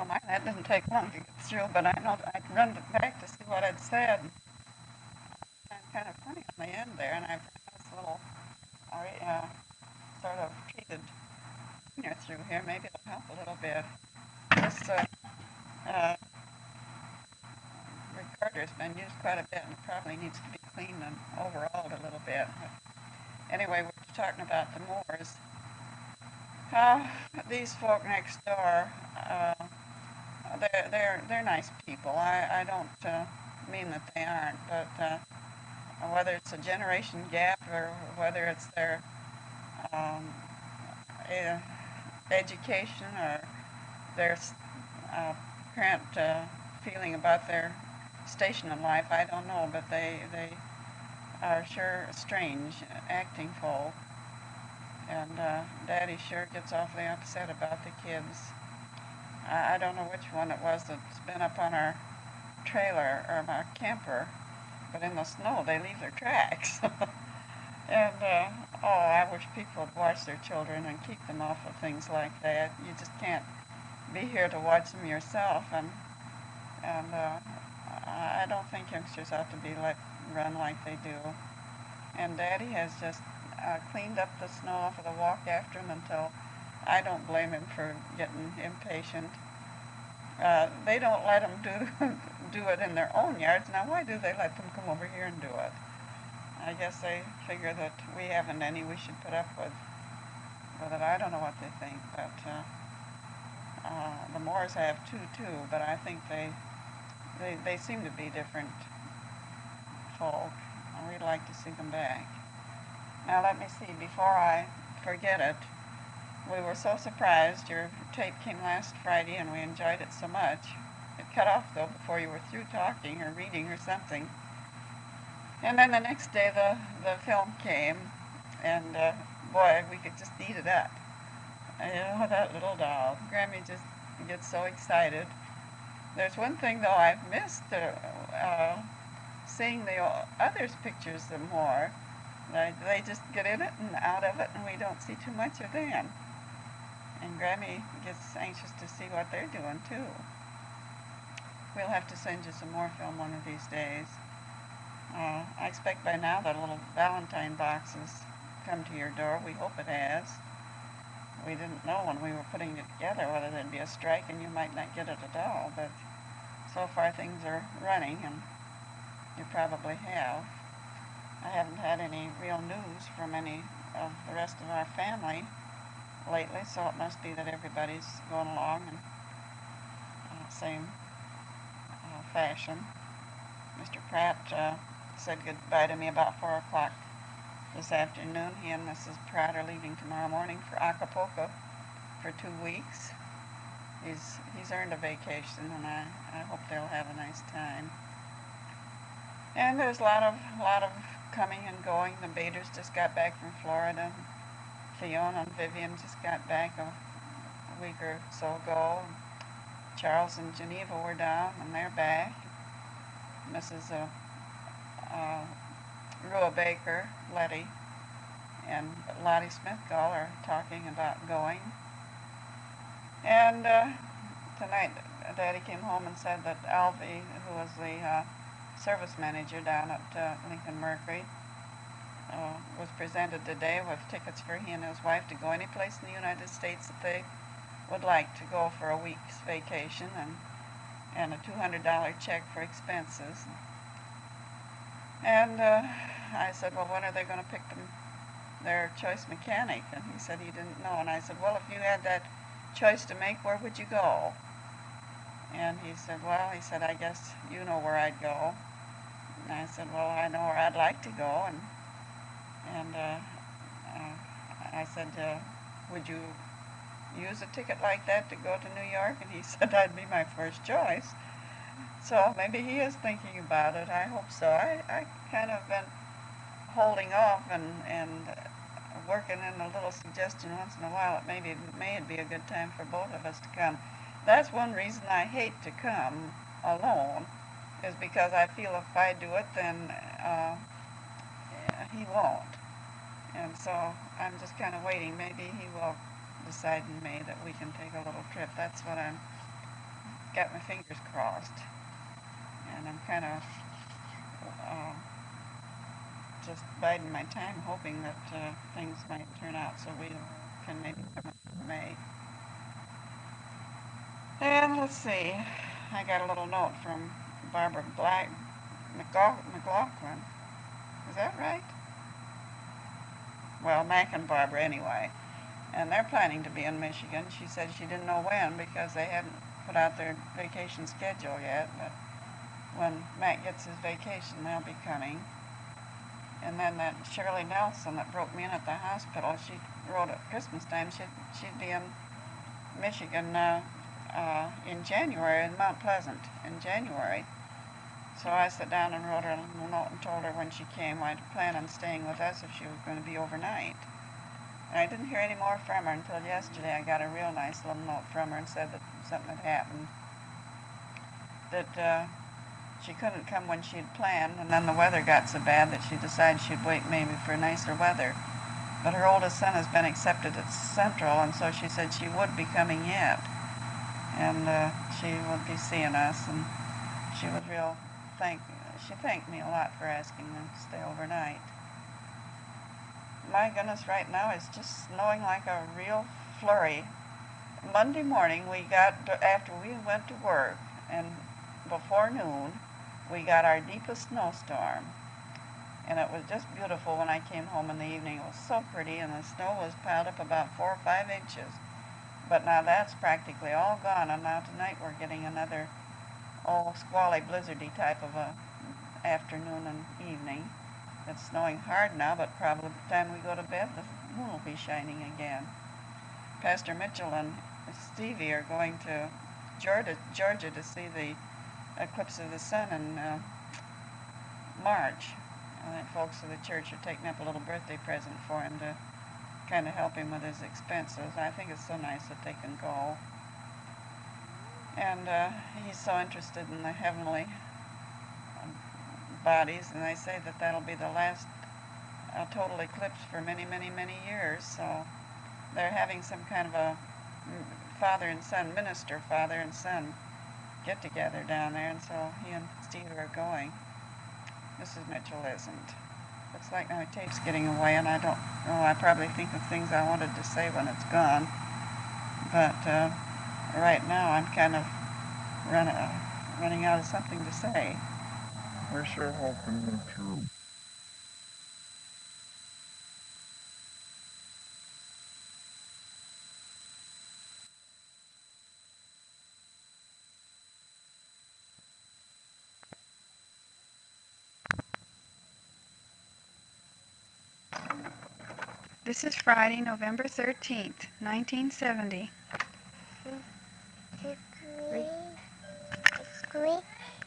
mine, that didn't take long to get through, but I know I'd run it back to see what I'd said. And kind of funny on the end there, and I've run this little sort of treated cleaner through here. Maybe it'll help a little bit. This uh, recorder's been used quite a bit and probably needs to be cleaned and overhauled a little bit. But anyway, we're talking about the Moors. Uh, these folk next door, they're nice people. I don't mean that they aren't, but whether it's a generation gap or whether it's their um, education or their current feeling about their station in life, I don't know, but they are sure strange acting folk. And Daddy sure gets awfully upset about the kids. I don't know which one it was that's been up on our trailer or our camper, but in the snow they leave their tracks. And oh, I wish people would watch their children and keep them off of things like that. You just can't be here to watch them yourself, and I don't think youngsters ought to be let run like they do. And Daddy has just cleaned up the snow off of the walk after him until I don't blame him for getting impatient. They don't let them do it in their own yards. Now, why do they let them come over here and do it? I guess they figure that we haven't any we should put up with it. I don't know what they think, but the Moors have two too. But I think they seem to be different folk. We'd like to see them back. Now let me see, before I forget it, we were so surprised. Your tape came last Friday and we enjoyed it so much. It cut off though before you were through talking or reading or something. And then the next day the film came, and boy, we could just eat it up. You know, that little doll. Grammy just gets so excited. There's one thing though I've missed, seeing the others' pictures some more. They just get in it and out of it, and we don't see too much of them. And Grammy gets anxious to see what they're doing too. We'll have to send you some more film one of these days. I expect by now that little Valentine box has come to your door. We hope it has. We didn't know when we were putting it together whether there'd be a strike and you might not get it at all, but so far things are running, and you probably have. I haven't had any real news from any of the rest of our family lately, so it must be that everybody's going along in same fashion. Mr. Pratt said goodbye to me about 4 o'clock this afternoon. He and Mrs. Pratt are leaving tomorrow morning for Acapulco for 2 weeks. He's earned a vacation, and I hope they'll have a nice time. And there's a lot of coming and going. The Baders just got back from Florida. Fiona and Vivian just got back a week or so ago. Charles and Geneva were down, and they're back. Mrs. Rua Baker, Letty, and Lottie Smithgall are talking about going. And tonight, Daddy came home and said that Alvy, who was the service manager down at Lincoln Mercury, was presented today with tickets for he and his wife to go any place in the United States that they would like to go for a week's vacation, and a $200 check for expenses. And I said, well, when are they going to pick their choice mechanic? And he said he didn't know. And I said, well, if you had that choice to make, where would you go? And he said, well, I guess you know where I'd go. And I said, well, I know where I'd like to go. And I said, would you use a ticket like that to go to New York? And he said, that'd be my first choice. So maybe he is thinking about it. I hope so. I kind of been holding off and working in a little suggestion once in a while that maybe it may be a good time for both of us to come. That's one reason I hate to come alone, is because I feel if I do it, then he won't. And so I'm just kind of waiting. Maybe he will decide in May that we can take a little trip. That's what I'm got my fingers crossed, and I'm kind of just biding my time, hoping that things might turn out so we can maybe come in May. And let's see, I got a little note from Barbara McLaughlin. Is that right? Well, Mac and Barbara anyway. And they're planning to be in Michigan. She said she didn't know when because they hadn't put out their vacation schedule yet, but when Mac gets his vacation, they'll be coming. And then that Shirley Nelson that broke me in at the hospital, she wrote at Christmas time she'd be in Michigan in January, in Mount Pleasant, in January. So I sat down and wrote her a little note and told her when she came I'd plan on staying with us if she was going to be overnight. And I didn't hear any more from her until yesterday. I got a real nice little note from her and said that something had happened, that she couldn't come when she'd planned, and then the weather got so bad that she decided she'd wait maybe for nicer weather. But her oldest son has been accepted at Central, and so she said she would be coming yet. And she would be seeing us, and she thanked me a lot for asking them to stay overnight. My goodness, right now it's just snowing like a real flurry. Monday morning after we went to work, and before noon, we got our deepest snowstorm. And it was just beautiful when I came home in the evening. It was so pretty, and the snow was piled up about 4 or 5 inches. But now that's practically all gone, and now tonight we're getting another squally, blizzardy type of a afternoon and evening. It's snowing hard now, but probably by the time we go to bed, the moon will be shining again. Pastor Mitchell and Stevie are going to Georgia to see the eclipse of the sun in March. I think folks of the church are taking up a little birthday present for him to kind of help him with his expenses. I think it's so nice that they can go. And he's so interested in the heavenly bodies, and they say that that'll be the last total eclipse for many, many, many years. So they're having some kind of a father and son get together down there, and so he and Steve are going. Mrs. Mitchell isn't. Looks like my tape's getting away, and I don't know, I probably think of things I wanted to say when it's gone. But right now I'm kind of running out of something to say. We're sure hoping that you. This is Friday, November 13th, 1970.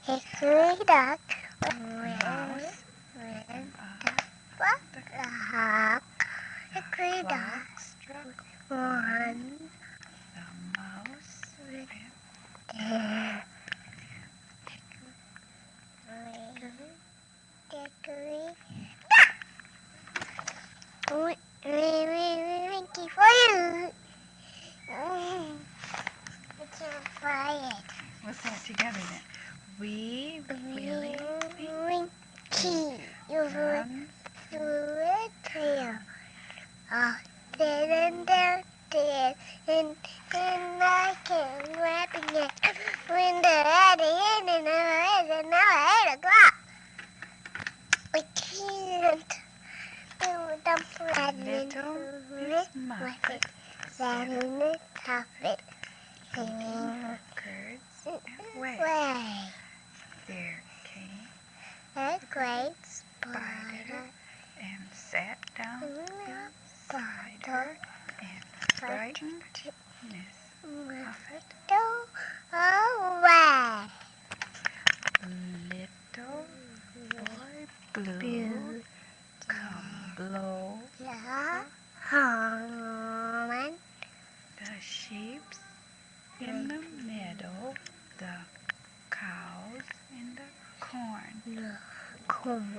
Hickory duck mouse went up the hop. Hickory duck struck one. The mouse went there. Hickory duck. Winky for you. It's a riot. What's that together then? We Willie Winky, you run through a trail. Dead and down, dead, and I came wrapping it. When the at the end and now 8 o'clock. We can't do the flattening. Little Miss Muffet sat in the top of it. Singing her curds away. There came A great spider and sat down beside her and frightened Miss Muffet. Go away. Little boy blue, come blow The horn. the sheep's in the meadow, the cows in the corn. Corn.